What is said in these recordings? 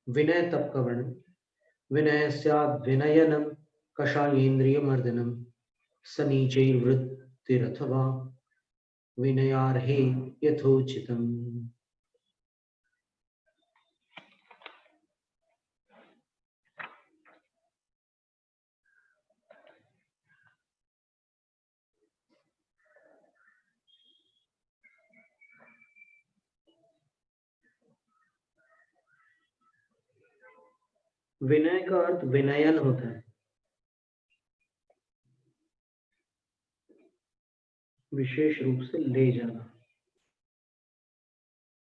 विनय तप का वर्णन। विनय स्याद् विनयनम कषायेन्द्रियमर्दनम सनीचैर्वृत्तिरथवा विनयार्हे यथोचितम। विनय का अर्थ विनयन होता है, विशेष रूप से ले जाना।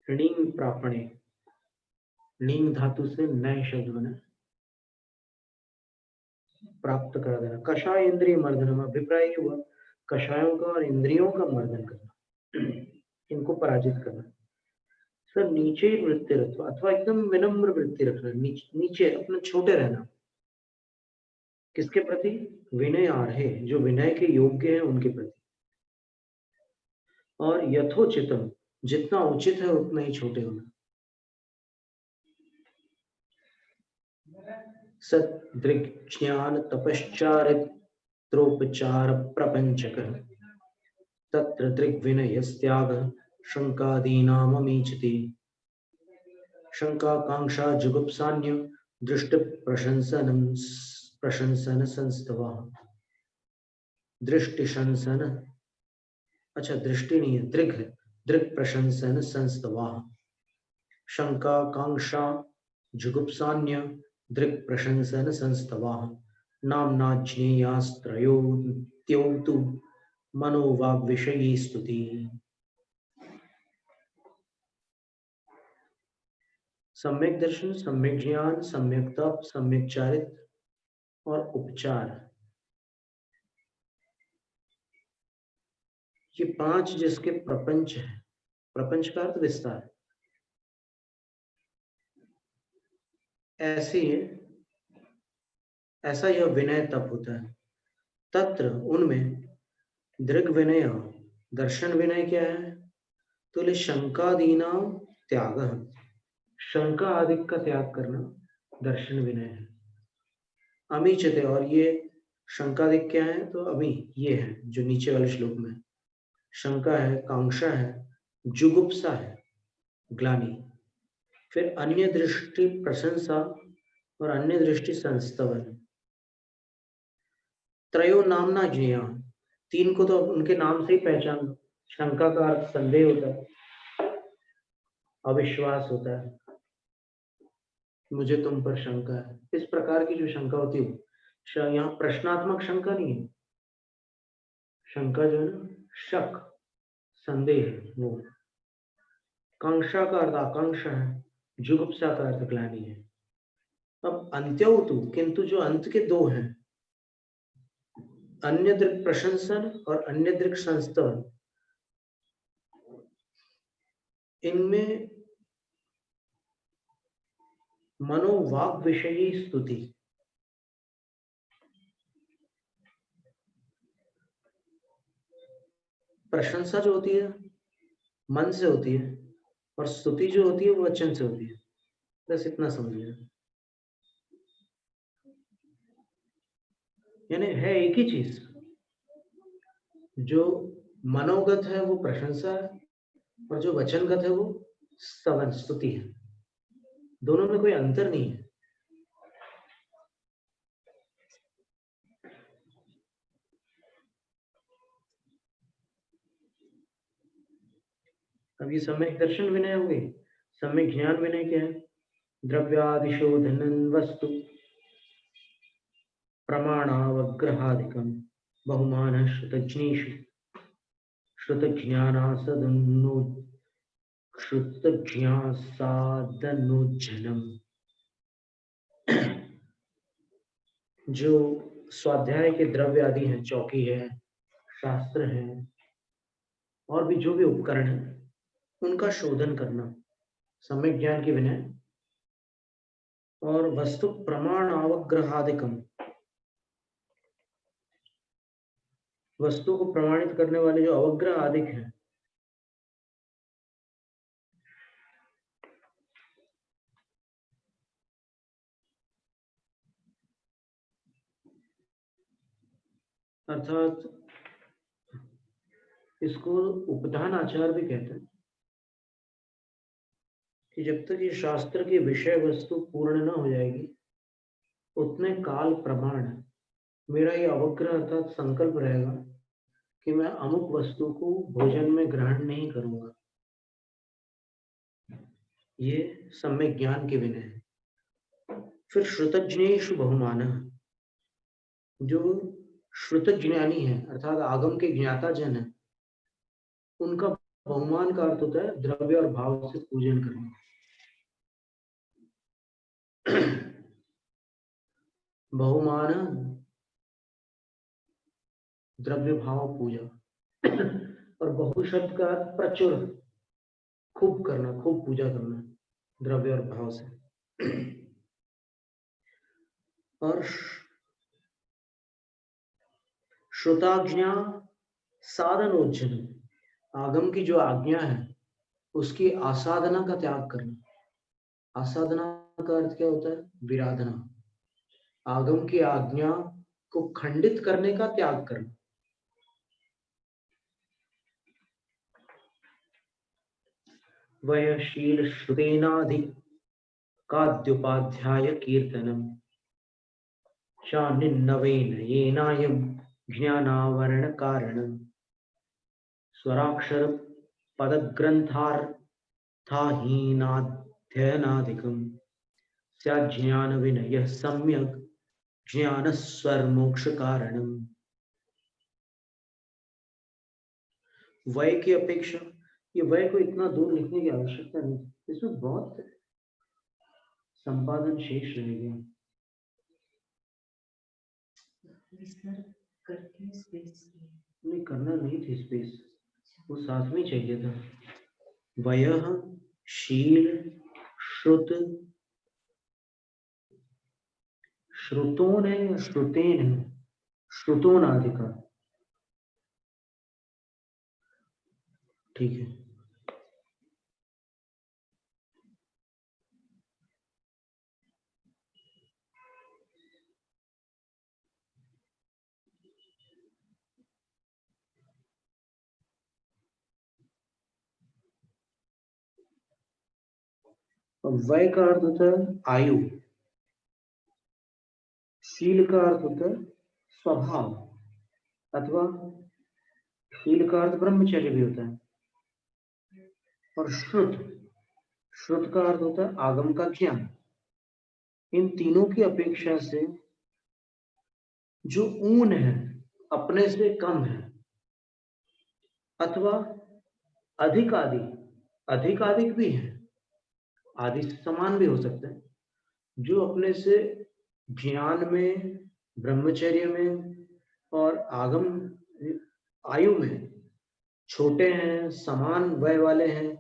णींग प्रापणे, णींग धातु से नए शब्द बना, प्राप्त कर देना। कषाय इंद्रिय मर्दनम, अभिप्राय ये हुआ कषायों का और इंद्रियों का मर्दन करना, इनको पराजित करना। सर नीचे वृत्ति रखना अथवा एकदम विनम्र वृत्ति रखना, नीचे अपने छोटे रहना। किसके प्रति? विनय आर्हे, जो विनय के योग्य है उनके प्रति। और यथोचितम, जितना उचित है उतना ही छोटे होना। सदृज्ञान तपश्चारित्रोपचार प्रपंचक तत्र दृग्विनयस्त्याग शंकादीनाममीचति। शंका कांक्षा जुगुप्सान्य दृष्टि प्रशंसन संस्तवा। दृष्टि शंसन, अच्छा दृष्टि नहीं है, दृग है, दृग प्रशंसन संस्तवा। शंका कांक्षा जुगुप्सान्य दृग प्रशंसन संस्तवा। नाम्ना ज्ञेयास्त्रयो तु मनोवाग विषयी स्तुति। सम्यक दर्शन, सम्यक ज्ञान, सम्यक तप, सम्यक चारित्र और उपचार, ये पांच जिसके प्रपंच है। प्रपंच का अर्थ विस्तार। ऐसे ऐसा यह विनय तप होता है। तत्र, उनमें, दृग विनय, दर्शन विनय क्या है? तो शंकादीना त्याग, शंका आदि का त्याग करना दर्शन विनय है। अमीचते, और ये शंकादिक क्या है? तो अमी ये है जो नीचे वाले श्लोक में, शंका है, कांक्षा है, जुगुप्सा है, ग्लानि, फिर अन्य दृष्टि प्रशंसा और अन्य दृष्टि संस्तवन। त्रयो नामना ज्ञेया, तीन को तो उनके नाम से ही पहचान लो। शंका का अर्थ संदेह होता है, अविश्वास होता है, मुझे तुम पर शंका है, इस प्रकार की जो शंका होती है, यहाँ प्रश्नात्मक शंका नहीं है, शंका जो है ना, शक, संदेह है वो। कांक्षा का अर्थ आकांक्षा है, जुगुप्सा का अर्थ ग्लानि है। अब अंत्योतु, किंतु जो अंत के दो हैं, अन्य दृक् प्रशंसन और अन्य दृक् संस्तवन, इनमें मनोवाग विषयी स्तुति, प्रशंसा जो होती है मन से होती है और स्तुति जो होती है वो वचन से होती है। बस इतना समझिए, यानी है एक ही चीज। जो मनोगत है वो प्रशंसा है और जो वचनगत है वो स्तवन, स्तुति है। दोनों में कोई अंतर नहीं है। अब ये सम्यक दर्शन विनय हो गई। सम्यक ज्ञान विनय क्या है? द्रव्यादिशोधनन वस्तु प्रमाणावग्रहादिकम बहुमान श्रुतज्ञेषु श्रुतज्ञानासदनु श्रुतज्ञासादनुज्जनम। जो स्वाध्याय के द्रव्य आदि हैं, चौकी है, शास्त्र है, और भी जो भी उपकरण है, उनका शोधन करना सम्यक ज्ञान की विनय। और वस्तु प्रमाण अवग्रहादिकम, वस्तु को प्रमाणित करने वाले जो अवग्रह आदिक हैं, अर्थात इसको उपधान आचार भी कहते हैं कि जब तक ये शास्त्र की विषय वस्तु पूर्ण न हो जाएगी उतने काल प्रमाण मेरा ये अवग्रह अर्थात संकल्प रहेगा कि मैं अमुक वस्तु को भोजन में ग्रहण नहीं करूंगा। ये सम्यक ज्ञान के विनय है। फिर श्रुतज्ञेषु बहुमान, जो श्रुत ज्ञानी है अर्थात आगम के ज्ञाता जन है, उनका बहुमान का अर्थ होता है द्रव्य और भाव से पूजन करना। बहुमान द्रव्य भाव पूजा और बहु शब्द का अर्थ प्रचुर, खूब करना, खूब पूजा करना द्रव्य और भाव से। और श्रुताज्ञा साधनोज्जन, आगम की जो आज्ञा है उसकी आसाधना का त्याग करना। आसाधना का अर्थ क्या होता है? विराधना। आगम की आज्ञा को खंडित करने का त्याग करना। वयशील श्रुतेनाधि काद्युपाध्याय कीर्तनम शानिन्नवेन येनायं ज्ञानावरण कारणम स्वराक्षर पदग्रंथार्थहीनाध्ययनादिकं स्याज्ञान विनयः सम्यक ज्ञान स्वर मोक्ष कारणम। वय की अपेक्षा, ये वय को इतना दूर लिखने की आवश्यकता नहीं, इसमें बहुत संपादन शेष रहेगा। नहीं करना नहीं थी स्पेस, वो साथ में चाहिए था। वयः शील श्रुत, श्रुतोन है या श्रुतेन है? श्रुतोन आदिका, ठीक है। वय का अर्थ होता है आयु, शील का अर्थ होता है स्वभाव, अथवा शील का अर्थ ब्रह्मचर्य भी होता है। और श्रुत, श्रुत का अर्थ होता है आगम का ज्ञान। इन तीनों की अपेक्षा से जो ऊन है अपने से कम है, अथवा अधिकाधिक भी है, आदि समान भी हो सकता है, जो अपने से ज्ञान में, ब्रह्मचर्य में और आगम आयु में छोटे हैं, समान वय वाले हैं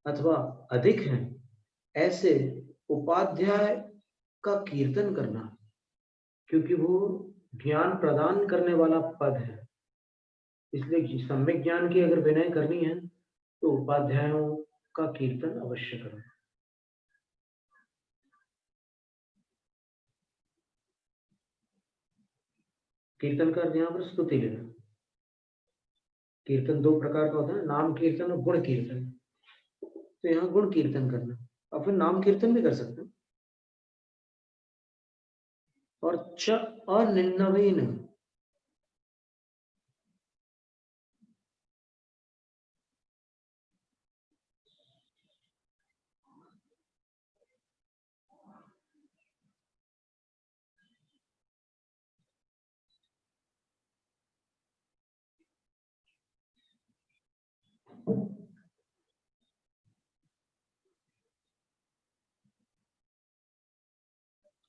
अथवा अधिक हैं, ऐसे उपाध्याय का कीर्तन करना, क्योंकि वो ज्ञान प्रदान करने वाला पद है। इसलिए सम्यक ज्ञान की अगर विनय करनी है तो उपाध्यायों का कीर्तन अवश्य करो। कीर्तन का यहाँ पर स्तुति लेना। कीर्तन दो प्रकार का होता है, नाम कीर्तन और गुण कीर्तन। तो यहाँ गुण कीर्तन करना, और फिर नाम कीर्तन भी कर सकते हैं। और च अनिन्नवेन,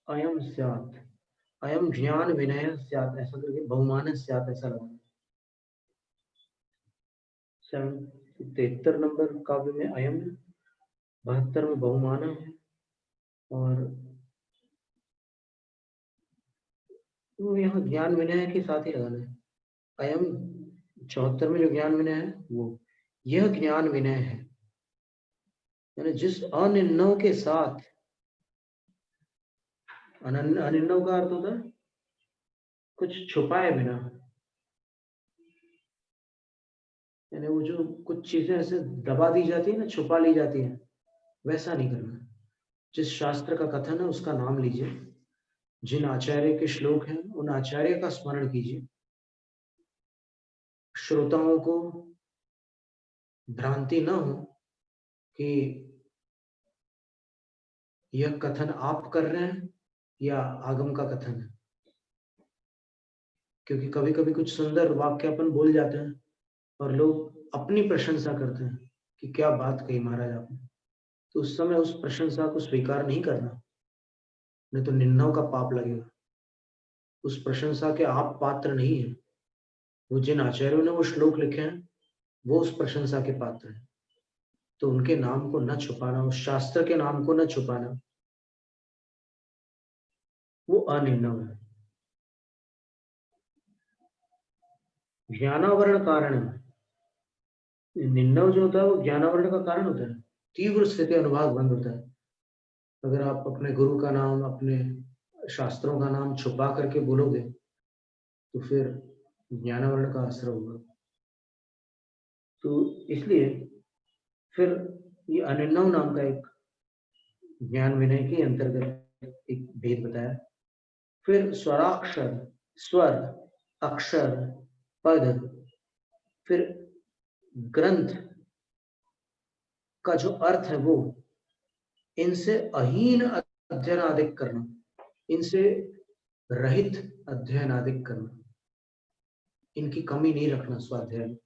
अयम स्यात्, अयम ज्ञान विनय स्यात्, ऐसा करके बहुमान स्यात् ऐसा लगा। 73 नंबर काव्य में अयम है, 72 में बहुमान है, और वो यहाँ ज्ञान विनय के साथ ही लगाना है। अयम 74 में जो ज्ञान विनय है वो, यह ज्ञान विनय है, यानी जिस अनिर्णव के साथ, अनिर्णव का अर्थ होता है कुछ छुपाए बिना, यानी वो जो कुछ चीजें ऐसे दबा दी जाती है ना, छुपा ली जाती है, वैसा नहीं करना। जिस शास्त्र का कथन है उसका नाम लीजिए, जिन आचार्य के श्लोक हैं उन आचार्य का स्मरण कीजिए। श्रोताओं को भ्रांति न हो कि यह कथन आप कर रहे हैं या आगम का कथन है, क्योंकि कभी कभी कुछ सुंदर वाक्य अपन बोल जाते हैं और लोग अपनी प्रशंसा करते हैं कि क्या बात कही महाराज आपने, तो उस समय उस प्रशंसा को स्वीकार नहीं करना, नहीं तो निंदाओं का पाप लगेगा। उस प्रशंसा के आप पात्र नहीं है। वो जिन आचार्यों ने वो श्लोक लिखे हैं वो उस प्रशंसा के पात्र हैं, तो उनके नाम को न छुपाना, उस शास्त्र के नाम को न छुपाना, वो अनिंदव है। ज्ञानावरण कारण, निंदव जो होता है वो ज्ञानावरण का कारण होता है, तीव्र स्थिति अनुभाग बंद होता है। अगर आप अपने गुरु का नाम, अपने शास्त्रों का नाम छुपा करके बोलोगे तो फिर ज्ञानावरण का असर होगा। तो इसलिए फिर ये अनिंदव नाम का एक ज्ञान विनय के अंतर्गत एक भेद बताया। फिर स्वराक्षर, स्वर, अक्षर, पद, फिर ग्रंथ का जो अर्थ है वो, इनसे अहीन अध्ययन आदिक करना, इनसे रहित अध्ययन आदिक करना, इनकी कमी नहीं रखना स्वाध्याय में।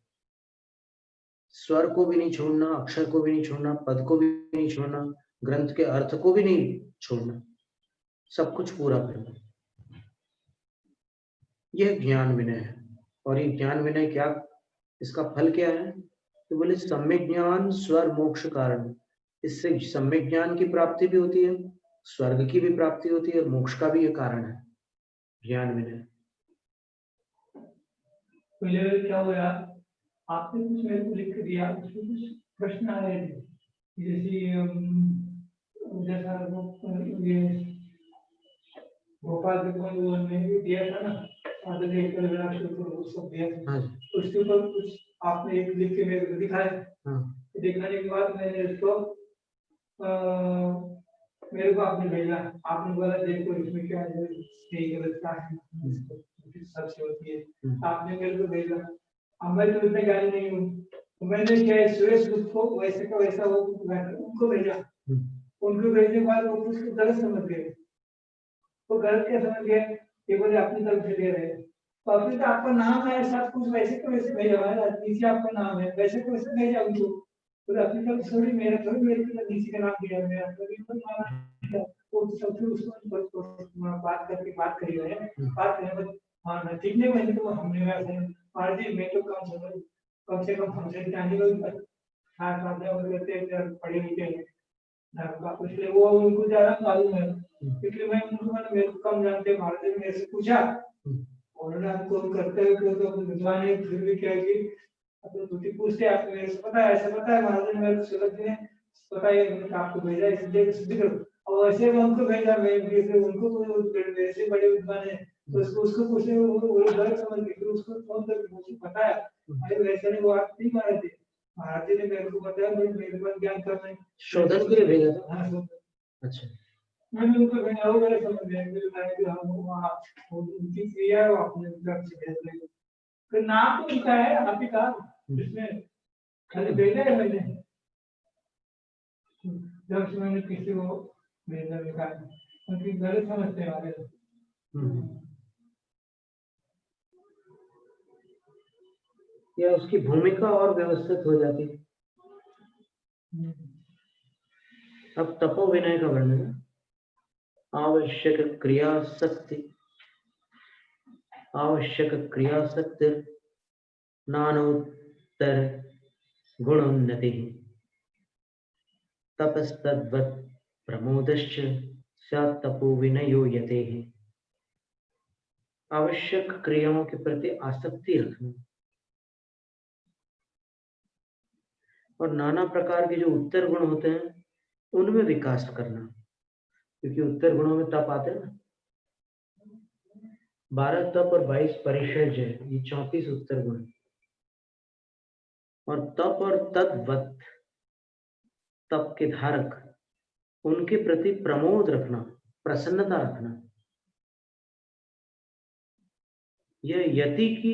स्वर को भी नहीं छोड़ना, अक्षर को भी नहीं छोड़ना, पद को भी नहीं छोड़ना, ग्रंथ के अर्थ को भी नहीं छोड़ना, सब कुछ पूरा करना। यह ज्ञान विनय है। और ये ज्ञान विनय क्या, इसका फल क्या है? तो बोले सम्यक ज्ञान स्वर मोक्ष कारण। इससे सम्यक ज्ञान की प्राप्ति भी होती है, स्वर्ग की भी प्राप्ति होती है, और मोक्ष का भी ये कारण है ज्ञान विनय। पहले क्या हुआ, आपने कुछ मेरे को लिख दिया, उसमें कुछ प्रश्न आ रहे थे, जैसे जैसा ये भोपाल में दिया था ना, उसके ऊपर कुछ आपने एक लिख के मेरे को दिखाया। दिखाने के बाद मैंने इसको मेरे को आपने भेजा, आपने बोला देखो इसमें क्या है, सही गलत क्या है, सबसे होती है, आपने मेरे को भेजा। अब मैं तो इतने ज्ञानी नहीं हूँ, तो मैंने क्या सुरेश उसको वैसे का वैसा वो उनको भेजा। उनको भेजने के बाद वो उसको गलत समझ गए। वो गलत क्या समझ गए, ये बोले अपनी तरफ से दे रहे हैं, तो अपनी तो आपका नाम है, सब कुछ वैसे को वैसे भेजा है, नीचे आपका नाम है, वैसे को वैसे भेजा उनको, तो अपनी तरफ थोड़ी मेरे नीचे का नाम दिया, मेरा नाम वो सब फिर उसको बात करके बात करी है, बात करने पर हाँ ना ठीक नहीं, मैंने तो हमने वैसे मार्जिन में तो कम से कम हमसे जाने को हाँ पढ़े लिखे हैं, इसलिए वो उनको ज्यादा मालूम है, इसलिए मैं उनको मेरे को कम जानते महाराज ने मेरे से पूछा, उन्होंने आपको करते हुए तो विद्वान है, फिर भी क्या कि अपने दूसरी पूछते आप मेरे से पता है, ऐसा पता है महाराज ने मेरे को सुलझ ने पता है, मैंने आपको भेजा इसलिए सिद्ध करो, और वैसे मैं उनको भेजा, मैं भी उनको मेरे से बड़े विद्वान है, तो उसको पूछे वो गलत समझ के, फिर उसको फोन करके मुझे पता है, अरे वैसे नहीं वो आप नहीं मारे थे, महाराज जी ने मेरे को बताया, मेरे पास ज्ञान कर रहे हैं, शोधन के लिए भेजा था। हाँ अच्छा, मैंने उनको भेजा, वो मेरे समझ गए, कि हम वहाँ उनकी क्रिया है, अपने तरफ से भेज देंगे, फिर नाम तो उनका है आप ही का, इसमें खाली भेजा है मैंने, जब से मैंने किसी को भेजा लिखा है, उनकी गलत समझते हैं वाले, या उसकी भूमिका और व्यवस्थित हो जाती। अब तपो विनय का वर्णन, आवश्यक क्रियाशक्ति, आवश्यक क्रियाशक्ति नानोत्तर गुणोन्नति, तपस्तद्वत् प्रमोदश्च स्यात् तपो विनयो यतेः। आवश्यक क्रियाओं के प्रति आसक्ति रखना और नाना प्रकार के जो उत्तर गुण होते हैं उनमें विकास करना, क्योंकि उत्तर गुणों में तप आते हैं ना, 12 तप और 22 परिषद, ये 34 उत्तर गुण, और तप और तद्वत, तप के धारक, उनके प्रति प्रमोद रखना, प्रसन्नता रखना। यह यति की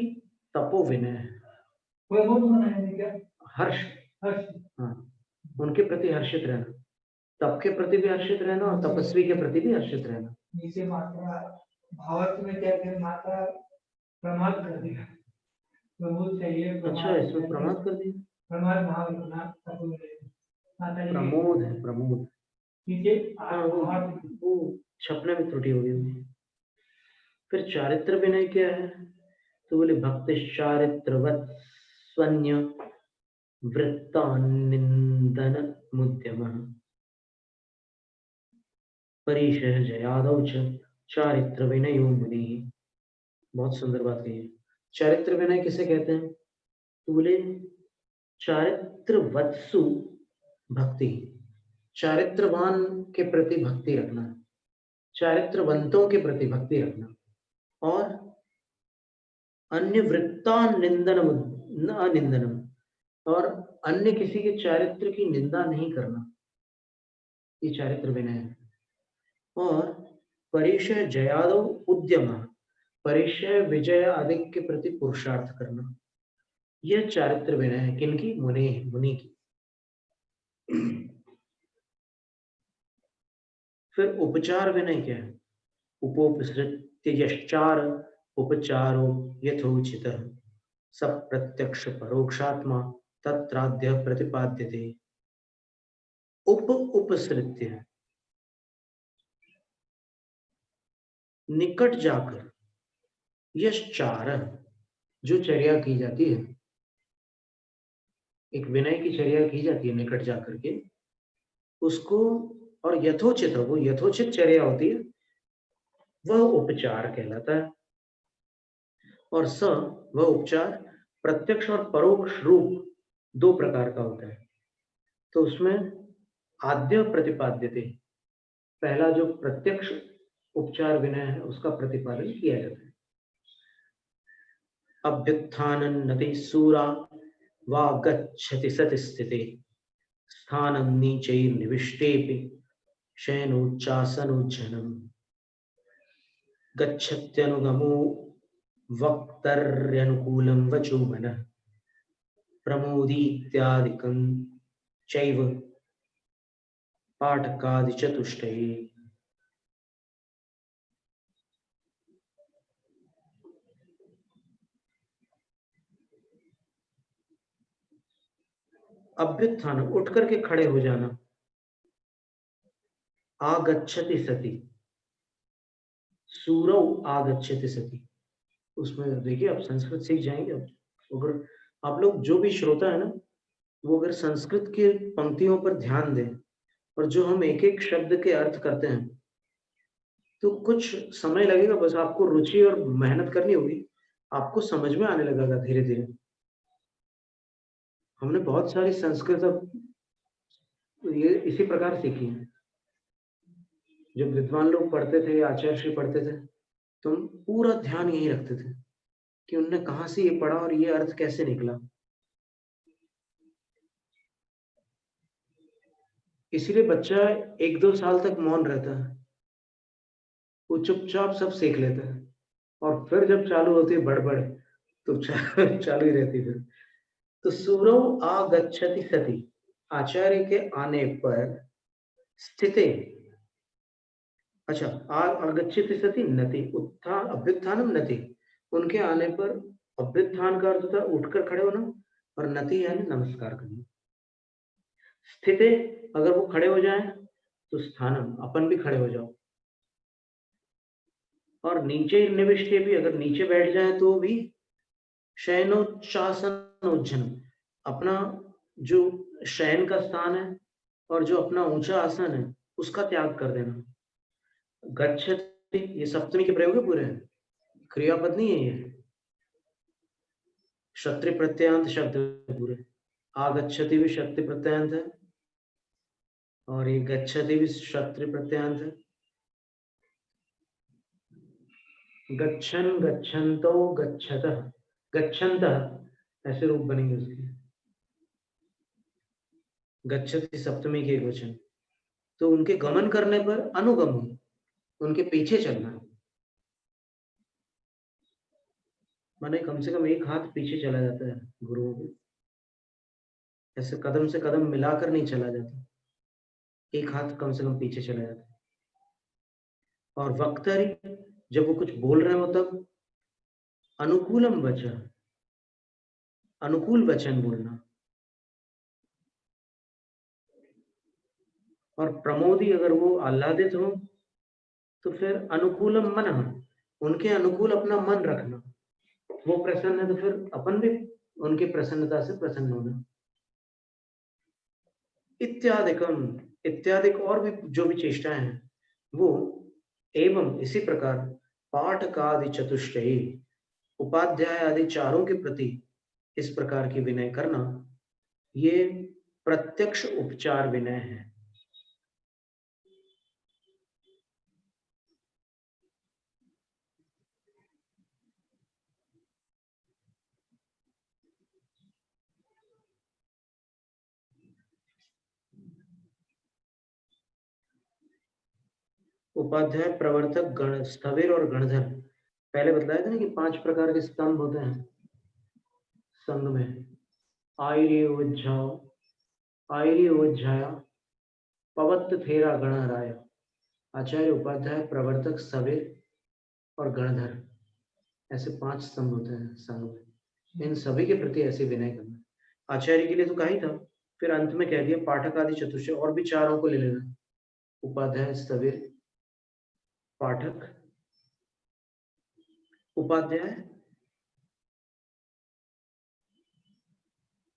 तपो विनय है। प्रमोद माना है क्या? हर्ष। हर्ष। हाँ, उनके प्रति हर्षित रहना, तप के प्रति भी हर्षित रहना और तपस्वी के प्रति भी हर्षित रहना। नीचे मात्रा भावार्थ में क्या करें, मात्रा प्रमाद कर दिया, प्रमोद चाहिए। अच्छा, इसमें प्रमाद कर दिया, प्रमाद भाव रखना, प्रमोद है, प्रमोद। नीचे वो छपने में त्रुटि हो गई। फिर चारित्र विनय क्या है? तो बोले भक्ति चारित्रवत् स्वन्य वृत्तानिंदन मुद्यमः परिशः जयादौ च चारित्र विनयो मुनिः। बहुत सुंदर बात कही है। चारित्र विनय किसे कहते हैं? तो बोले चारित्रवत्सु भक्ति, चारित्रवान के प्रति भक्ति रखना, चारित्रवंतों के प्रति भक्ति रखना, और अन्य वृत्तानिंदनम, न अनिंदनम, और अन्य किसी के चारित्र की निंदा नहीं करना, ये चारित्र विनय है। और परिचय जयादो उद्यम, परिचय विजय आदि के प्रति पुरुषार्थ करना, यह चारित्र विनय है। किनकी? मुनि की। फिर उपचार विनय क्या है? उपोपसृत्य यश्चार उपचारो यथोचितः सब प्रत्यक्ष परोक्षात्मा तत्राद्य प्रतिपाद्यते। उपसृत्य, निकट जाकर, यश्चार, जो चर्या की जाती है, एक विनय की चर्या की जाती है निकट जाकर के, उसको, और यथोचित, वो यथोचित चर्या होती है, वह उपचार कहलाता है। और स, वह उपचार प्रत्यक्ष और परोक्ष रूप दो प्रकार का होता है। तो उसमें आद्य प्रतिपाद्यते, पहला जो प्रत्यक्ष उपचार विनय है उसका प्रतिपादन किया जाता है। अभ्युत्थानं नति सूरा वा गच्छति सति स्थिते स्थानं नीचैर्निविष्टेपि शयनोच्चासनोज्जनम् गच्छत्यनुगमो वक्तर्यनुकूलं वचो मनः प्रमोदीत्यादिकं चैव पाठकादिचतुष्टये। अभ्युत्थान, उठ करके खड़े हो जाना। आगच्छति सति, सूरौ आगच्छति सति, उसमें देखिए आप संस्कृत सीख जाएंगे। अगर आप लोग, जो भी श्रोता है ना, वो अगर संस्कृत के पंक्तियों पर ध्यान दें और जो हम एक एक शब्द के अर्थ करते हैं, तो कुछ समय लगेगा, बस आपको रुचि और मेहनत करनी होगी, आपको समझ में आने लगेगा धीरे धीरे। हमने बहुत सारी संस्कृत ये इसी प्रकार सीखी है। जब विद्वान लोग पढ़ते थे, आचार्य श्री पढ़ते थे, तो हम पूरा ध्यान यही रखते थे कि उनने कहां से ये पढ़ा और ये अर्थ कैसे निकला। इसीलिए बच्चा 1-2 साल तक मौन रहता है, वो चुपचाप सब सीख लेता है, और फिर जब चालू होती है बड़बड़, तो चालू ही रहती है। तो सूरौ आगच्छति सति, आचार्य के आने पर स्थिते, अच्छा, आगच्छति सति नति, उत्थान अभ्युत्थानम नति, उनके आने पर अभ्युत्थान का अर्थ होता है उठकर खड़े होना, और नति यानी नमस्कार करना। स्थिते, अगर वो खड़े हो जाएं तो स्थानम, अपन भी खड़े हो जाओ। और नीचे निविष्टे भी, अगर नीचे बैठ जाए तो भी शयनोच्चासनोज्जन, अपना जो शयन का स्थान है और जो अपना ऊंचा आसन है उसका त्याग कर देना। गच्छति, ये सप्तमी के प्रयोग है पूरे, क्रियापद नहीं है ये, क्षत्रिय प्रत्ययांत शब्द पूरे। आगच्छति भी क्षत्रिय प्रत्ययांत है, और ये गच्छति भी क्षत्रिय प्रत्ययांत है। गच्छन, गच्छन्तो, गच्छतः, गच्छन्तः, ऐसे रूप बनेंगे उसके। गच्छति सप्तमी के एक वचन, तो उनके गमन करने पर अनुगमन, उनके पीछे चलना, माने कम से कम एक हाथ पीछे चला जाता है गुरुओं को, ऐसे कदम से कदम मिलाकर नहीं चला जाता, एक हाथ कम से कम पीछे चला जाता है। और वक्तरी, जब वो कुछ बोल रहे हो तब अनुकूलम वचन, अनुकूल वचन बोलना। और प्रमोदी, अगर वो आह्लादित हो तो फिर अनुकूलम मन, उनके अनुकूल अपना मन रखना, वो प्रसन्न है तो फिर अपन भी उनकी प्रसन्नता से प्रसन्न होना। इत्यादिकम, इत्यादिक और भी जो भी चेष्टाएं हैं वो, एवं इसी प्रकार पाठकादि चतुष्टयी, उपाध्याय आदि चारों के प्रति इस प्रकार की विनय करना, ये प्रत्यक्ष उपचार विनय है। उपाध्याय, प्रवर्तक, गण, स्थविर और गणधर, पहले बताया था ना कि 5 प्रकार के स्तंभ होते हैं संघ में। आयर्योज्झाया, पवत्त थेरा गणराय, आचार्य, उपाध्याय, प्रवर्तक, स्थविर और गणधर, ऐसे 5 स्तंभ होते हैं संघ में। इन सभी के प्रति ऐसे विनय करना। आचार्य के लिए तो कहा ही था, फिर अंत में कह दिया पाठक आदि चतुष्टय, और भी चारों को ले लेना, उपाध्याय, स्थविर, पाठक, उपाध्याय,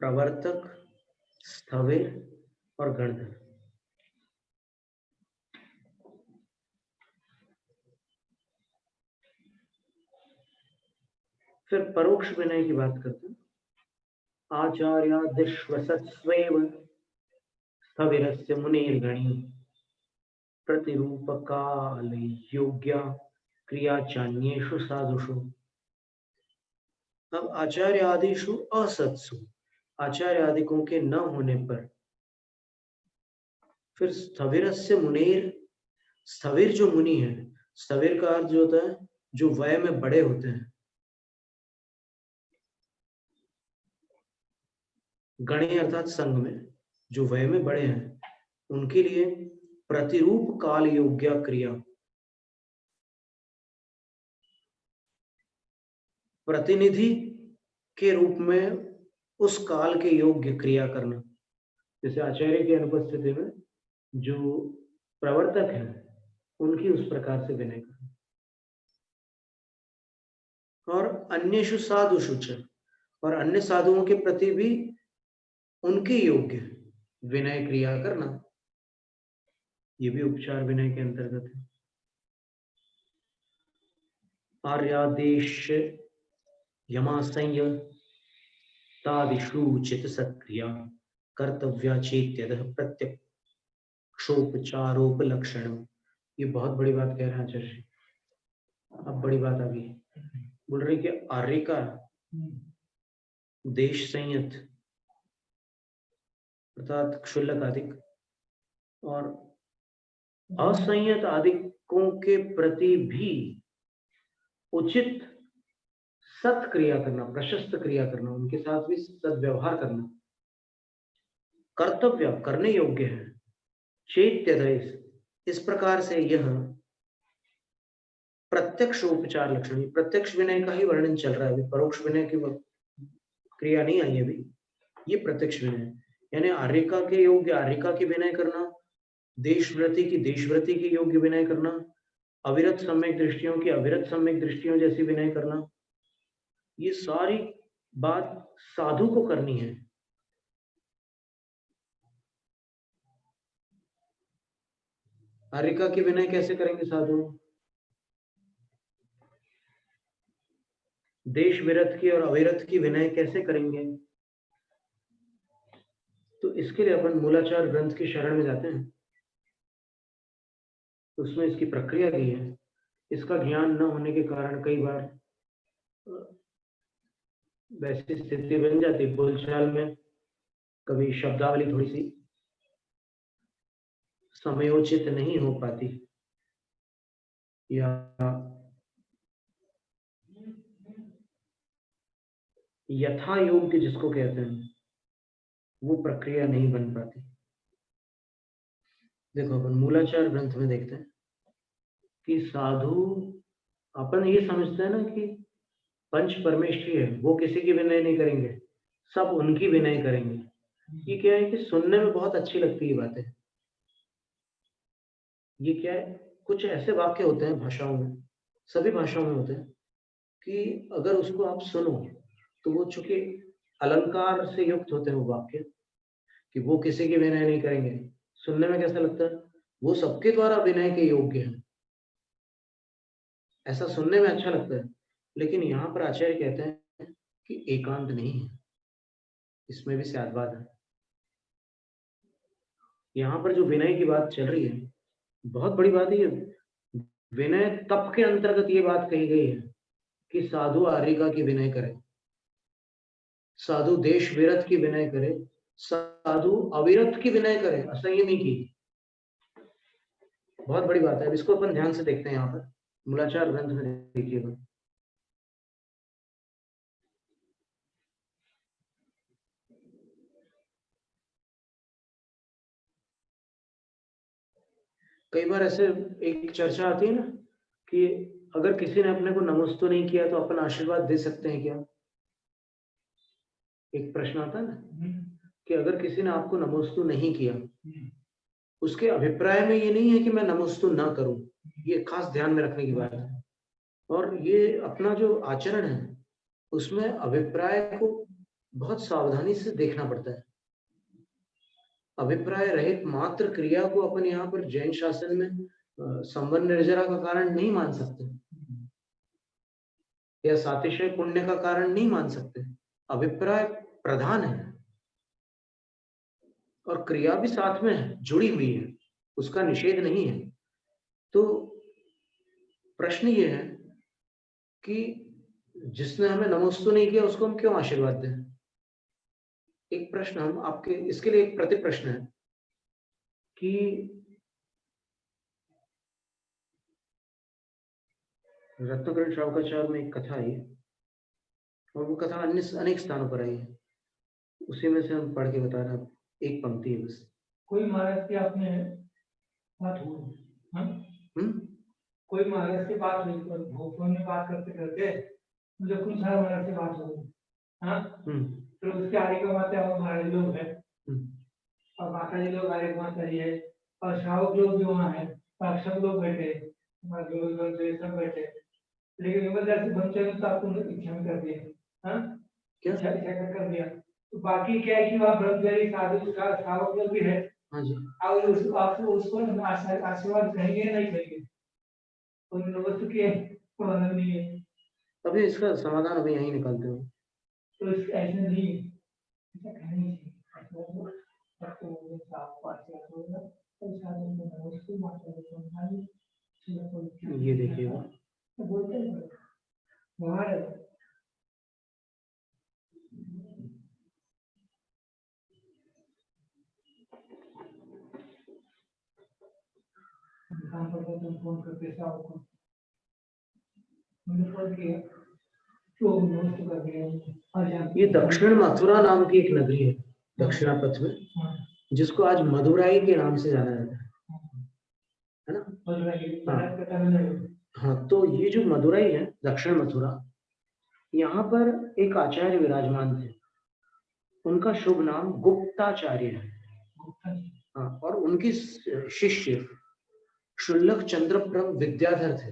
प्रवर्तक, स्थविर और गणधर। फिर परोक्ष विनय की बात करते हैं। आचार्यादिश्वसत्स्वेव स्थविरस्य मुनिर्गणी, प्रतिरूपकाल योग्या क्रिया चान्येषु साधुषु। अब आचार्य आदिषु असत्सु, आचार्य आदिकों के न होने पर, फिर स्थविरस्य मुनेर, स्थविर जो मुनि है, स्थविर का अर्थ जो होता है जो वय में बड़े होते हैं, गणे अर्थात संघ में जो वय में बड़े हैं, उनके लिए प्रतिरूप काल योग्य क्रिया, प्रतिनिधि के रूप में उस काल के योग्य क्रिया करना। जैसे आचार्य की अनुपस्थिति में जो प्रवर्तक है उनकी उस प्रकार से विनय करना। और अन्येषु साधुषु च, और अन्य साधुओं के प्रति भी उनके योग्य विनय क्रिया करना, ये भी उपचार विनय के अंतर्गत है। आर्यादेश यमासंय तादिषु चित सक्रिया कर्तव्या चेत्यतः प्रत्यक्षोपचारोपलक्षणम। ये बहुत बड़ी बात कह रहे हैं आचार्य जी। अब बड़ी बात आ गई, बोल रहे कि आर्य का देश संयत अर्थात क्षुल्लक आदिक और असंयत आदिकों के प्रति भी उचित सत्क्रिया करना, प्रशस्त क्रिया करना, उनके साथ भी सद्व्यवहार करना, कर्तव्य करने योग्य है, चेत्यधैस, इस प्रकार से यह प्रत्यक्ष उपचार लक्षण, प्रत्यक्ष विनय का ही वर्णन चल रहा है, अभी परोक्ष विनय की क्रिया नहीं आई अभी, ये प्रत्यक्ष विनय, यानी आर्यिका के योग्य आर्यिका की विनय करना, देशव्रति की देशव्रति के योग्य विनय करना, अविरत सम्यक दृष्टियों की अविरत सम्यक दृष्टियों जैसी विनय करना, ये सारी बात साधु को करनी है। आर्यिका की विनय कैसे करेंगे साधु? देश विरत की और अविरत की विनय कैसे करेंगे? तो इसके लिए अपन मूलाचार ग्रंथ की शरण में जाते हैं, उसमें इसकी प्रक्रिया दी है। इसका ज्ञान न होने के कारण कई बार वैसी स्थिति बन जाती, बोलचाल में कभी शब्दावली थोड़ी सी समयोचित नहीं हो पाती या यथा योग्य जिसको कहते हैं वो प्रक्रिया नहीं बन पाती। देखो अपन मूलाचार ग्रंथ में देखते हैं कि साधु, अपन ये समझते हैं ना कि पंच परमेष्ठी है, वो किसी की विनय नहीं करेंगे, सब उनकी विनय करेंगे। ये क्या है कि सुनने में बहुत अच्छी लगती है बातें। ये क्या है, कुछ ऐसे वाक्य होते हैं भाषाओं में, सभी भाषाओं में होते हैं कि अगर उसको आप सुनो तो वो चूंकि अलंकार से युक्त होते हैं वो वाक्य, कि वो किसी की विनय नहीं करेंगे, सुनने में कैसा लगता है, वो सबके द्वारा विनय के योग्य है, ऐसा सुनने में अच्छा लगता है। लेकिन यहाँ पर आचार्य कहते हैं कि एकांत नहीं है, इसमें भी स्याद्वाद है। यहाँ पर जो विनय की बात चल रही है, बहुत बड़ी बात है। विनय तप के अंतर्गत ये बात कही गई है कि साधु आर्यिका की विनय करे, साधु देश विरत की विनय करे, साधु अविरत की विनय करे, असंयमी की। बहुत बड़ी बात है। अब इसको अपन ध्यान से देखते हैं। यहाँ पर मूलाचार ग्रंथ में देखिएगा, कई बार ऐसे एक चर्चा आती है ना कि अगर किसी ने अपने को नमस्ते नहीं किया तो अपन आशीर्वाद दे सकते हैं क्या? एक प्रश्न आता है ना कि अगर किसी ने आपको नमस्ते नहीं किया, उसके अभिप्राय में ये नहीं है कि मैं नमस्ते ना करूं, ये खास ध्यान में रखने की बात है। और ये अपना जो आचरण है उसमें अभिप्राय को बहुत सावधानी से देखना पड़ता है। अभिप्राय रहित मात्र क्रिया को अपन यहाँ पर जैन शासन में संबंध निर्जरा का कारण नहीं मान सकते या सातिशय पुण्य का कारण नहीं मान सकते। अभिप्राय प्रधान है और क्रिया भी साथ में है, जुड़ी हुई है, उसका निषेध नहीं है। तो प्रश्न ये है कि जिसने हमें नमस्ते नहीं किया उसको हम क्यों आशीर्वाद दें? एक प्रश्न हम आपके इसके लिए एक प्रति प्रश्न है कि रत्नाकरण श्रावकाचार्य में एक कथा आई और वो कथा अन्य अनेक स्थानों पर आई है, उसी में से हम पढ़ के बता रहे हैं। एक पंक्ति है बस। कोई महाराज की आपने बात हो, कोई महाराज से बात हुई पर भोपाल में बात करते करते मुझे कुछ सारा महाराज से बात हो गई, हाँ, तो उसके आगे का माता और महाराज लोग हैं और माता जी लोग आगे माता जी है और श्रावक लोग जो वहाँ है और सब लोग बैठे, सब बैठे, लेकिन जबरदस्ती बच्चे तो आपको इच्छा में कर दिया, हाँ, क्या इच्छा कर दिया। तो बाकी क्या है कि वहाँ ब्रह्मचारी साधु श्रावक लोग भी है, हाँ जी, और उसको आशीर्वाद कहेंगे नहीं कहेंगे, उन लोगों के प्रबंधन नहीं है। अभी इसका समाधान अभी यहीं निकालते हो। तो ऐसे नहीं ये देखिएगा, फोन करके ये दक्षिण मथुरा नाम की एक नगरी है दक्षिणापथ में, जिसको आज मदुराई के नाम से जाना जाता है ना? हाँ, तो ये जो मदुराई है, दक्षिण मथुरा, यहाँ पर एक आचार्य विराजमान थे, उनका शुभ नाम गुप्ताचार्य है। हाँ, और उनकी शिष्य क्षुल्लक चंद्रप्रभ विद्याधर थे।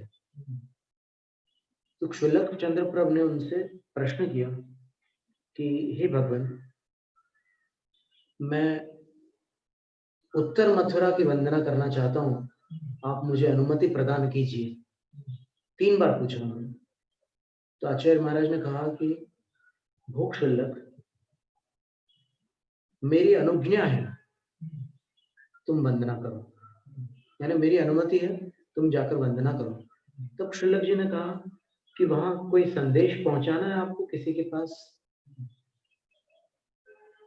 तो क्षुल्लक चंद्रप्रभ ने उनसे प्रश्न किया कि हे भगवान, मैं उत्तर मथुरा की वंदना करना चाहता हूँ, आप मुझे अनुमति प्रदान कीजिए। 3 बार पूछा उन्होंने। तो आचार्य महाराज ने कहा कि भो क्षुल्लक, मेरी अनुज्ञा है, तुम वंदना करो, यानी मेरी अनुमति है, तुम जाकर वंदना करो। तब क्षुल्लक जी ने कहा कि वहां कोई संदेश पहुंचाना है आपको किसी के पास,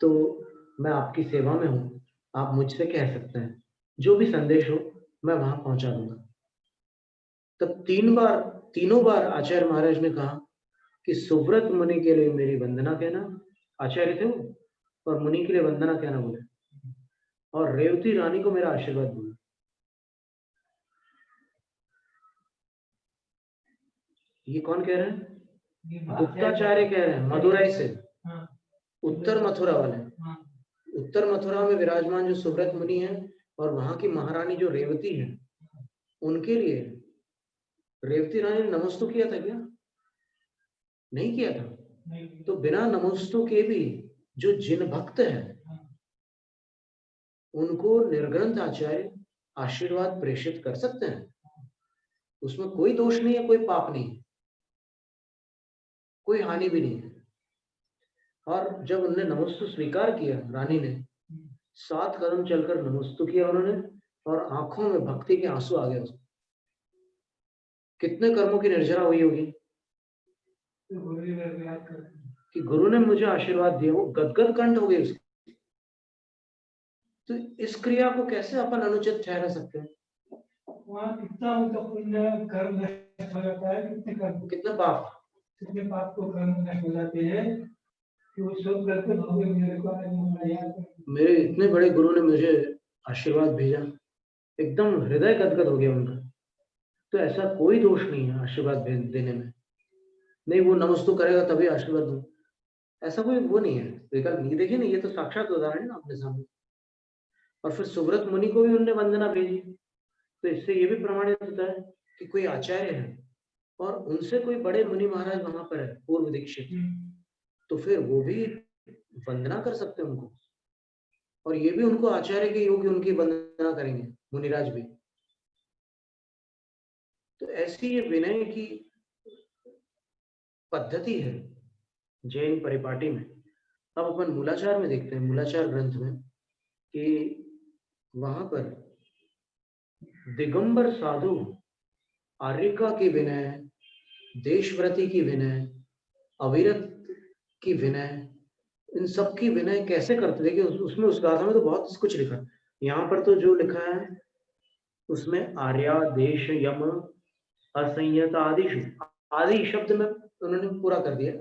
तो मैं आपकी सेवा में हूँ, आप मुझसे कह सकते हैं, जो भी संदेश हो मैं वहां पहुंचा दूंगा। तब तीनों बार आचार्य महाराज ने कहा कि सुव्रत मुनि के लिए मेरी वंदना कहना, आचार्य थे वो, और मुनि के लिए वंदना कहना बोले, और रेवती रानी को मेरा आशीर्वाद बोला। ये कौन कह रहे हैं? गुप्ताचार्य कह रहे हैं, मदुरई से, उत्तर मथुरा वाले। उत्तर मथुरा में विराजमान जो सुव्रत मुनि है और वहां की महारानी जो रेवती है, उनके लिए रेवती रानी ने नमस्तु किया था क्या? नहीं किया था। तो बिना नमस्तु के भी जो जिन भक्त है उनको निर्ग्रंथ आचार्य आशीर्वाद प्रेषित कर सकते हैं, उसमें कोई दोष नहीं है, कोई पाप नहीं है, कोई हानि भी नहीं है। और जब उन्होंने नमस्तु स्वीकार किया, रानी ने 7 कदम चलकर नमस्तु किया उन्होंने, और आंखों में भक्ति के आंसू आ गए उसको। कितने कर्मों की निर्जरा हुई होगी कि गुरु ने मुझे आशीर्वाद दिया, वो गदगद कंठ हो गई उसकी। तो इस क्रिया को कैसे अपन अनुचित ठहरा सकते हैं? वहाँ कितना उनका पुण्य कर्म नष्ट हो जाता है, कितने पाप को कर्म नष्ट हो जाते हैं कि वो सब गलत हो गए। मेरे इतने बड़े गुरु ने मुझे आशीर्वाद भेजा, एकदम हृदय गदगद हो गया उनका। तो ऐसा कोई दोष नहीं है आशीर्वाद देने में। नहीं वो नमस्तु करेगा तभी आशीर्वाद दूं, ऐसा कोई वो नहीं है, विकल्प नहीं। देखिए ना, ये तो साक्षात उदाहरण है ना अपने सामने। और फिर सुव्रत मुनि को भी उन्होंने वंदना भेजी, तो इससे ये भी प्रमाणित होता है कि कोई आचार्य है और उनसे कोई बड़े मुनि महाराज वहां पर है, पूर्व दीक्षित, तो फिर वो भी वंदना कर सकते हैं उनको, और ये भी उनको आचार्य के योग्य उनकी वंदना करेंगे मुनिराज भी। तो ऐसी ये विनय की पद्धति है जैन परिपाटी में। अब अपन मूलाचार में देखते हैं, मूलाचार ग्रंथ में, कि वहां पर दिगंबर साधु आर्यका की विनय, देशव्रती की विनय, अविरत की विनय, इन सब की विनय कैसे करते। देखिए उसमें उस गाथा में तो बहुत कुछ लिखा, यहाँ पर तो जो लिखा है उसमें आर्या, देश, यम, असंयत आदि शब्द में उन्होंने पूरा कर दिया।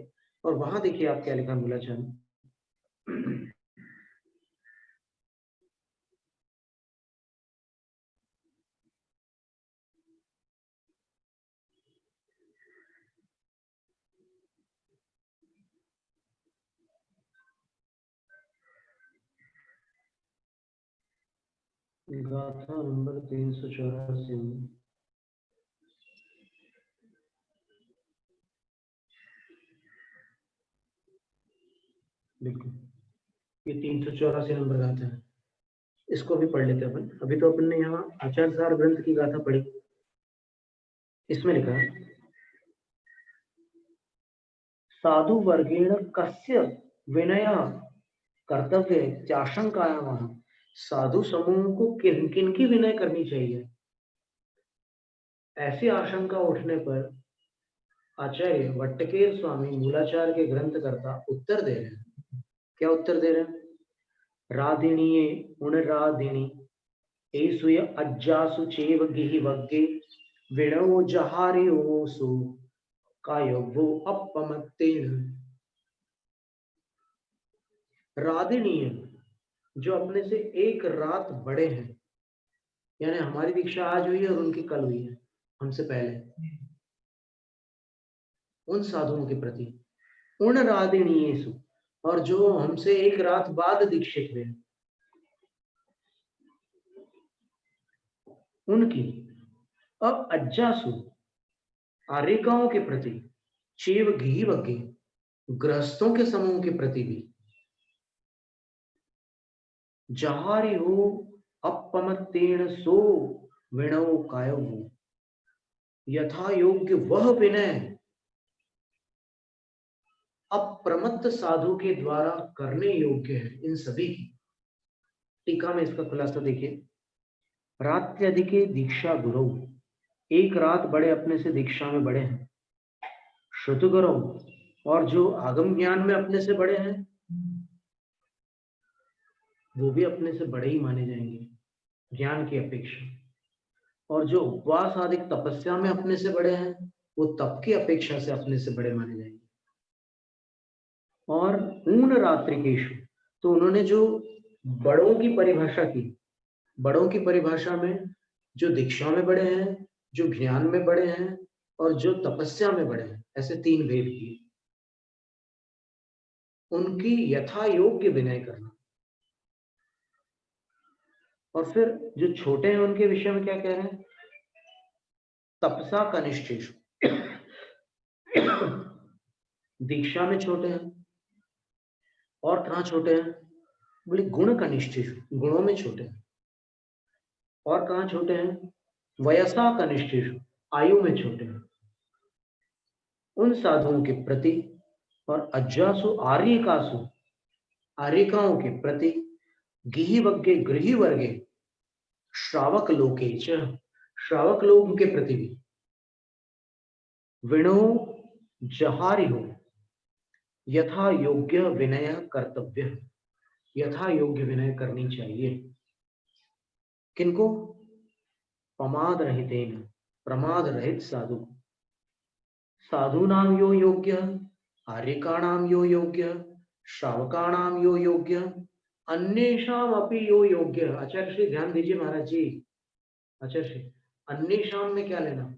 और वहां देखिए आप क्या लिखा मूलाचार में। गाथा नंबर 384 में बिल्कुल ये 384 नंबर गाथा है, इसको भी पढ़ लेते हैं अपन। अभी तो अपन ने यहाँ आचार्य सार ग्रंथ की गाथा पढ़ी। इसमें लिखा है, साधु वर्गेण कस्य विनय कर्तव्य त्याशंकायां। साधु समूह को किन किन की विनय करनी चाहिए, ऐसी आशंका उठने पर आचार्य वट्टकेर स्वामी मूलाचार के ग्रंथकर्ता उत्तर दे रहे हैं। क्या उत्तर दे रहे हैं? राधिणीये उणराधिणी एसुय अज्जासु चेव गिहि वग्गे विणो जहारियोसु कायवो अपमत्तेन। राधिणीय जो अपने से एक रात बड़े हैं, यानी हमारी दीक्षा आज हुई है और उनकी कल हुई है, हमसे पहले, उन साधुओं के प्रति। उन राधिणीयेषु, और जो हमसे एक रात बाद दीक्षित हुए उनकी। अब अज्जासु आर्यिकाओं के प्रति, चेव घी वग्गे गृहस्थों के समूह के प्रति भी, जहारी हो अपमत्तेन सो विणो कायव, यथा योग्य वह विनय अप्रमत्त साधु के द्वारा करने योग्य है इन सभी की। टीका में इसका खुलासा देखिए। रात्यधिके दीक्षा गुरु, एक रात बड़े अपने से दीक्षा में बड़े हैं। श्रुतगुरु, और जो आगम ज्ञान में अपने से बड़े हैं वो भी अपने से बड़े ही माने जाएंगे। ज्ञान की अपेक्षा, और जो उपवास आदि तपस्या में अपने से बड़े हैं वो तप की अपेक्षा से अपने से बड़े माने जाएंगे। और ऊन रात्रिकेशु, तो उन्होंने जो बड़ों की परिभाषा की, बड़ों की परिभाषा में जो दीक्षा में बड़े हैं, जो ज्ञान में बड़े हैं और जो तपस्या में बड़े हैं, ऐसे 3 भेद किए। उनकी यथा योग्य विनय करना। और फिर जो छोटे हैं उनके विषय में क्या कह रहे हैं? तपसा कनिष्ठेषु, दीक्षा में छोटे हैं। और कहाँ छोटे हैं? बोले गुण कनिष्ठेषु, गुणों में छोटे हैं। और कहाँ छोटे हैं? वयसा कनिष्ठेषु, आयु में छोटे हैं। उन साधुओं के प्रति और अज्जासु आर्यकासु, आर्यकाओं के प्रति, गिहिवग्गे गृही वर्गे, श्रावक लोके च, श्रावक लोग के प्रति भी, विणो जहारि हो, यथा योग्य विनय कर्तव्य, यथा योग्य विनय करनी चाहिए। किनको? प्रमाद रहितेन, प्रमाद रहित साधु। साधूनां यो योग्य, आर्यकाणां यो योग्य, श्रावकाणां यो योग्य, अन्येषाम अपि यो योग्य। आचार्य श्री ध्यान दीजिए महाराज जी। आचार्य श्री, अन्येषाम में क्या लेना?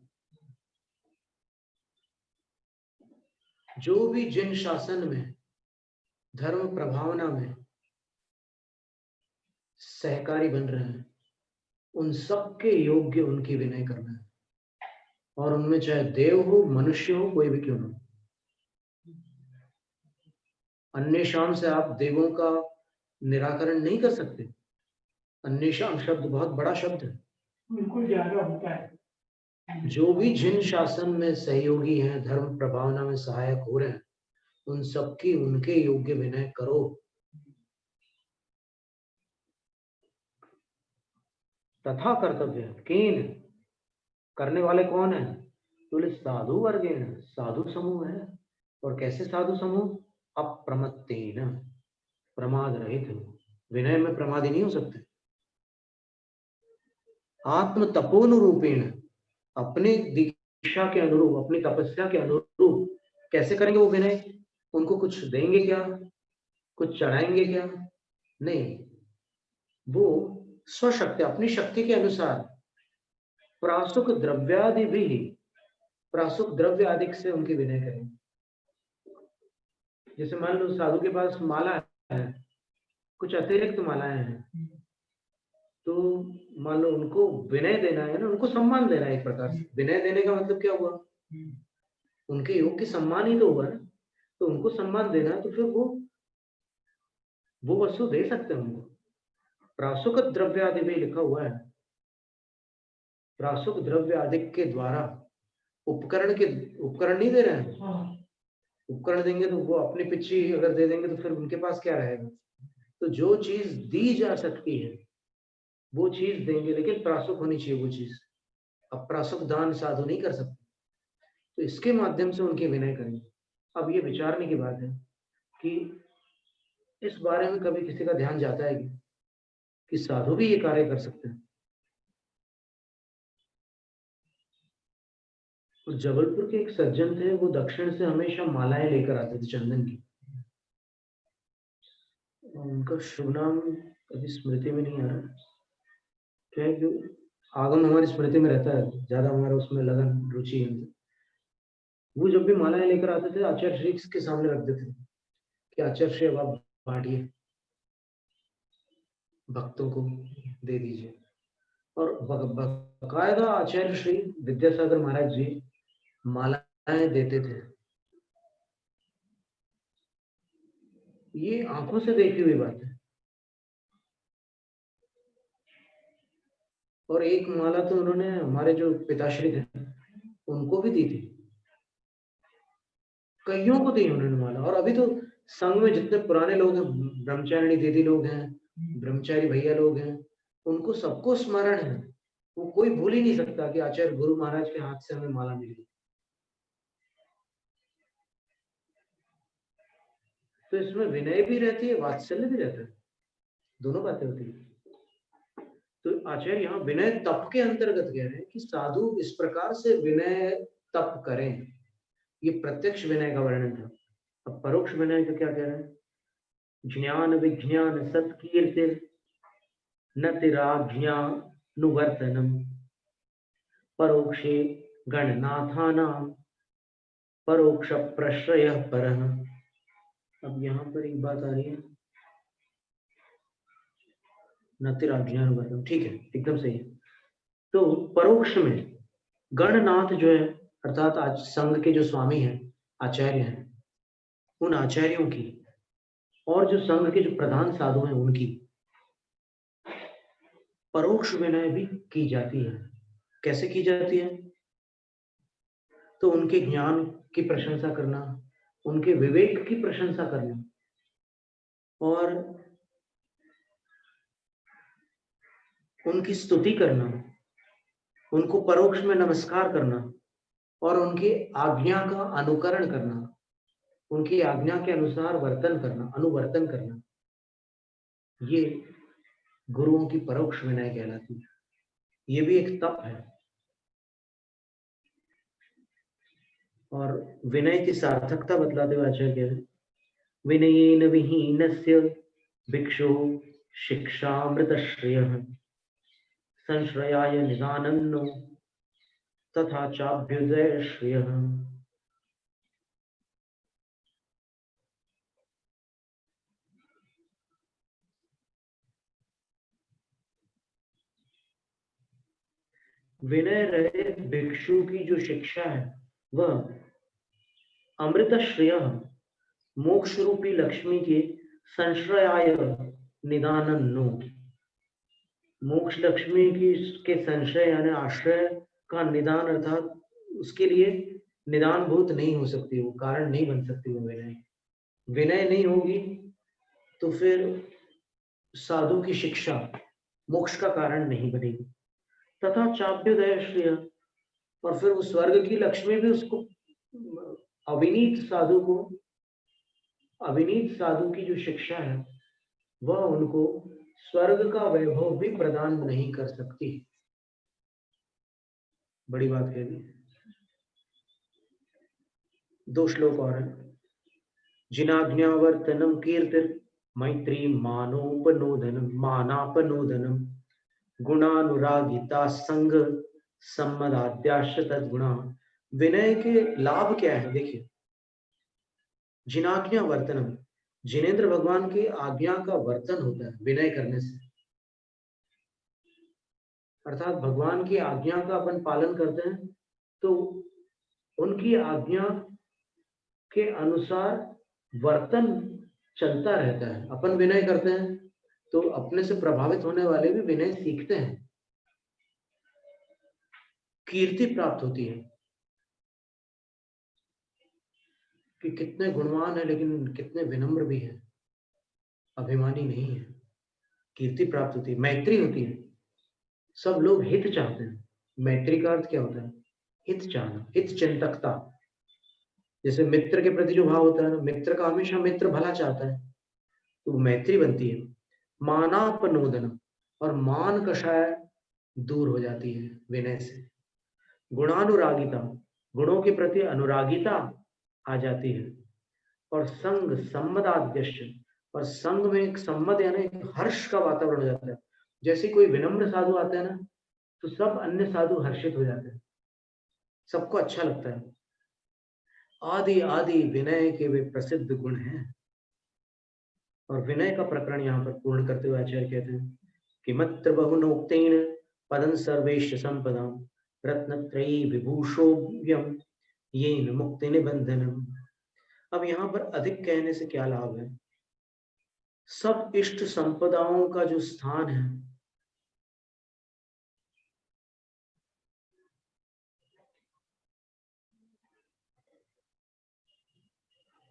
जो भी जिन शासन में, धर्म प्रभावना में सहकारी बन रहे हैं, उन सबके योग्य उनकी विनय करना है। और उनमें चाहे देव हो, मनुष्य हो, कोई भी क्यों ना। अन्य शाम से आप देवों का निराकरण नहीं कर सकते। अन्य शाम शब्द बहुत बड़ा शब्द है। बिल्कुल ज्यादा होता है। जो भी जिन शासन में सहयोगी हैं, धर्म प्रभावना में सहायक हो रहे हैं, उन सबकी उनके योग्य विनय करो। तथा कर्तव्य केन, करने वाले कौन है? बोले साधु वर्ग है, साधु समूह है। और कैसे साधु समूह? अप्रमत्तेन, प्रमाद रहित हो। विनय में प्रमादी नहीं हो सकते। आत्म तपोनुरूपेण, अपने दीक्षा के अनुरूप, अपनी तपस्या के अनुरूप कैसे करेंगे वो विनय? उनको कुछ देंगे क्या? कुछ चढ़ाएंगे क्या? नहीं, वो स्वशक्ति, अपनी शक्ति के अनुसार प्रासुक द्रव्यादि भी, प्रासुक द्रव्य आदि से उनकी विनय करेंगे। जैसे मान लो साधु के पास माला है, कुछ अतिरिक्त मालाएं हैं, तो मान लो उनको विनय देना है ना, उनको सम्मान देना है। एक प्रकार से विनय देने का मतलब क्या हुआ? उनके योग की सम्मान ही तो हुआ ना। तो उनको सम्मान देना है, तो फिर वो वस्तु दे सकते हैं उनको। प्रासुक द्रव्य आदि भी लिखा हुआ है। प्रासुक द्रव्य आदि के द्वारा उपकरण नहीं दे रहे हैं। उपकरण देंगे तो वो अपनी पिच्छी अगर दे देंगे तो फिर उनके पास क्या रहेगा? तो जो चीज दी जा सकती है वो चीज देंगे, लेकिन प्रासुक होनी चाहिए वो चीज। अब प्रासुक दान साधु नहीं कर सकते, तो इसके माध्यम से उनके विनय करेंगे। अब ये विचारने की बात है कि इस बारे में कभी किसी का ध्यान जाता है कि साधु भी ये कार्य कर सकते हैं। और जबलपुर के एक सज्जन थे, वो दक्षिण से हमेशा मालाएं लेकर आते थे चंदन की। उनका शुभ नाम अभी स्मृति में नहीं आ रहा। क्या है कि आगम हमारी स्मृति में रहता है, ज्यादा हमारा उसमें लगन रुचि है। वो जब भी मालाएं लेकर आते थे, आचार्य श्री के सामने रख देते थे कि आचार्य श्री अब आप बांटिए, भक्तों को दे दीजिए। और बकायदा आचार्य श्री विद्यासागर महाराज जी मालाएं देते थे। ये आंखों से देखी हुई बात है। और एक माला तो उन्होंने हमारे जो पिताश्री थे उनको भी दी थी, कईयों को दी उन्होंने माला। और अभी तो संघ में जितने पुराने लोग हैं, ब्रह्मचारिणी दीदी लोग हैं, ब्रह्मचारी भैया लोग हैं, उनको सबको स्मरण है। वो कोई भूल ही नहीं सकता कि आचार्य गुरु महाराज के हाथ से हमें माला मिली। तो इसमें विनय भी रहती है, वात्सल्य भी रहता है, दोनों बातें होती है। तो आचार्य यहाँ विनय तप के अंतर्गत कह रहे हैं कि साधु इस प्रकार से विनय तप करें। ये प्रत्यक्ष विनय का वर्णन था। अब परोक्ष विनय का क्या कह रहे हैं? ज्ञान विज्ञान सत्कीर्तिर न तिराज्ञानुवर्तनम परोक्षे गणनाथानां परोक्ष प्रश्रय परः। अब यहाँ पर एक बात आ रही है, न तिराज्ञानुवर्तनम, ठीक है, एकदम सही है। तो परोक्ष में गणनाथ जो है, अर्थात आज संघ के जो स्वामी हैं, आचार्य हैं, उन आचार्यों की और जो संघ के जो प्रधान साधु हैं उनकी परोक्ष विनय भी की जाती है। कैसे की जाती है? तो उनके ज्ञान की प्रशंसा करना, उनके विवेक की प्रशंसा करना और उनकी स्तुति करना, उनको परोक्ष में नमस्कार करना और उनकी आज्ञा का अनुकरण करना, उनकी आज्ञा के अनुसार वर्तन करना, अनुवर्तन करना, ये गुरुओं की परोक्ष विनय कहलाती है। ये भी एक तप है। और विनय की सार्थकता बतलाते हुए आचार्य कह रहे हैं, विनयेन विहीनस्य भिक्षु शिक्षामृत श्रेयः संश्रयाय निदानन्नो तथा चाभ्युदय श्रेयः। विनय रहित भिक्षु की जो शिक्षा है वह अमृत श्रेय मोक्ष रूपी लक्ष्मी के संश्रयाय निदानन्नो, मोक्ष लक्ष्मी की के संशय यानी आश्रय का निदान, अर्थात उसके लिए निदान भूत नहीं हो सकती, वो कारण नहीं बन सकती। वो विनय, विनय नहीं होगी तो फिर साधु की शिक्षा मोक्ष का कारण नहीं बनेगी। तथा चाभ्युदय श्रेय, और फिर वो स्वर्ग की लक्ष्मी भी उसको, अविनीत साधु को, अविनीत साधु की जो शिक्षा है वह उनको स्वर्ग का वैभव भी प्रदान नहीं कर सकती। बड़ी बात कह दी। 2 श्लोक और हैं। जिनाज्ञावर्तनम कीर्तिर मैत्री मानोपनोदनम मानापनोदनम गुणानुरागिता संग सम्मदाद्याश्च तद्गुणा। विनय के लाभ क्या है? देखिए, जिनाज्ञा वर्तनम, जिनेंद्र भगवान की आज्ञा का वर्तन होता है विनय करने से, अर्थात भगवान की आज्ञा का अपन पालन करते हैं तो उनकी आज्ञा के अनुसार वर्तन चलता रहता है। अपन विनय करते हैं तो अपने से प्रभावित होने वाले भी विनय सीखते हैं, कीर्ति प्राप्त होती है कि कितने गुणवान है लेकिन कितने विनम्र भी है, अभिमानी नहीं है, कीर्ति प्राप्त होती है, मैत्री होती है, सब लोग हित चाहते हैं। मैत्री का अर्थ क्या होता है? हित चाहना, हित चिंतकता। जैसे मित्र के प्रति जो भाव होता है ना, मित्र का हमेशा मित्र भला चाहता है, तो मैत्री बनती है। मानापनोदन, और मान कषाय दूर हो जाती है विनय से। गुणानुरागिता, गुणों के प्रति अनुरागिता आ जाती है। और संग सम्मदाद्यश्च, और संग में एक सम्मद यानी हर्ष का वातावरण हो जाता है। जैसे कोई विनम्र साधु आता है ना तो सब अन्य साधु हर्षित हो जाते हैं, सबको अच्छा लगता है। आदि आदि विनय के वे प्रसिद्ध गुण हैं। और विनय का प्रकरण यहाँ पर पूर्ण करते हुए आचार्य कहते हैं कि मत्र बहुनोक्तेन पदं सर्वेश संपदाम रत्नत्रयी विभूषोभ्यम येन मुक्ति निबंधनम। अब यहाँ पर अधिक कहने से क्या लाभ है? सब इष्ट संपदाओं का जो स्थान है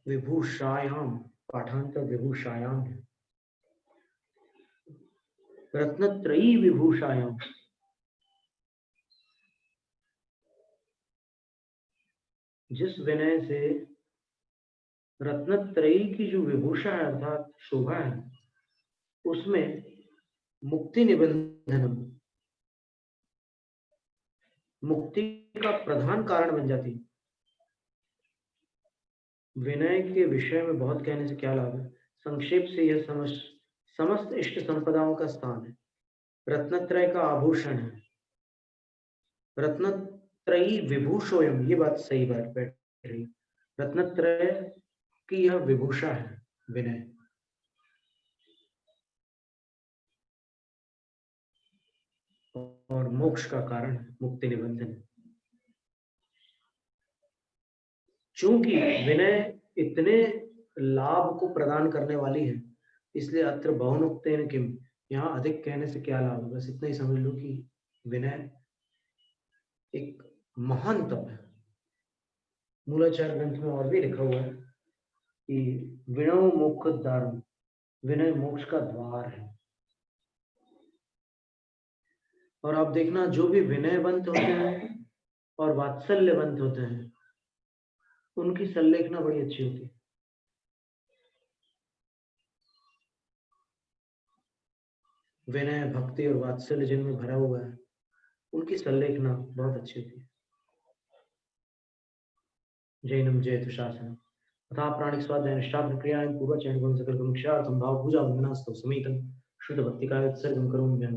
विभूषायाम, पाठांतर विभूषायाम है, रत्नत्रयी विभूषायाम, जिस विनय से रत्नत्रयी की जो विभूषा है अर्थात शोभा है, उसमें मुक्ति निबंधनम, मुक्ति का प्रधान कारण बन जाती है। विनय के विषय में बहुत कहने से क्या लाभ है? संक्षेप से यह समस्त इष्ट संपदाओं का स्थान है, रत्नत्रय का आभूषण है, रत्नत्रयी विभूषोयम, ये बात सही बात बैठ रही, रत्नत्रय की यह विभूषा है विनय। और मोक्ष का कारण, मुक्ति निबंधन। चूंकि विनय इतने लाभ को प्रदान करने वाली है, इसलिए अत्र बहुनुक्तेन किम, यहाँ अधिक कहने से क्या लाभ है? बस इतना ही समझ लो कि विनय एक महान तप है। मूलाचार ग्रंथ में और भी लिखा हुआ है कि विनय मोक्ष द्वारम, विनय मोक्ष का द्वार है। और आप देखना, जो भी विनयवंत होते हैं और वात्सल्यवंत होते हैं, उनकी संलेखना बड़ी अच्छी होती है। विनय, भक्ति और वात्सल्य जिनमें भरा हुआ है, उनकी संलेखना बहुत अच्छी होती है। जैनम जयतु शासनम तथा प्राणिक स्वाध्याय निष्ठा प्रक्रिया पूर्वचयन गुण सकल गुणक्षार्थम भाव पूजा वंदनास्तव समेतम शुद्ध भक्ति का उत्सर्गम करोमि मैं।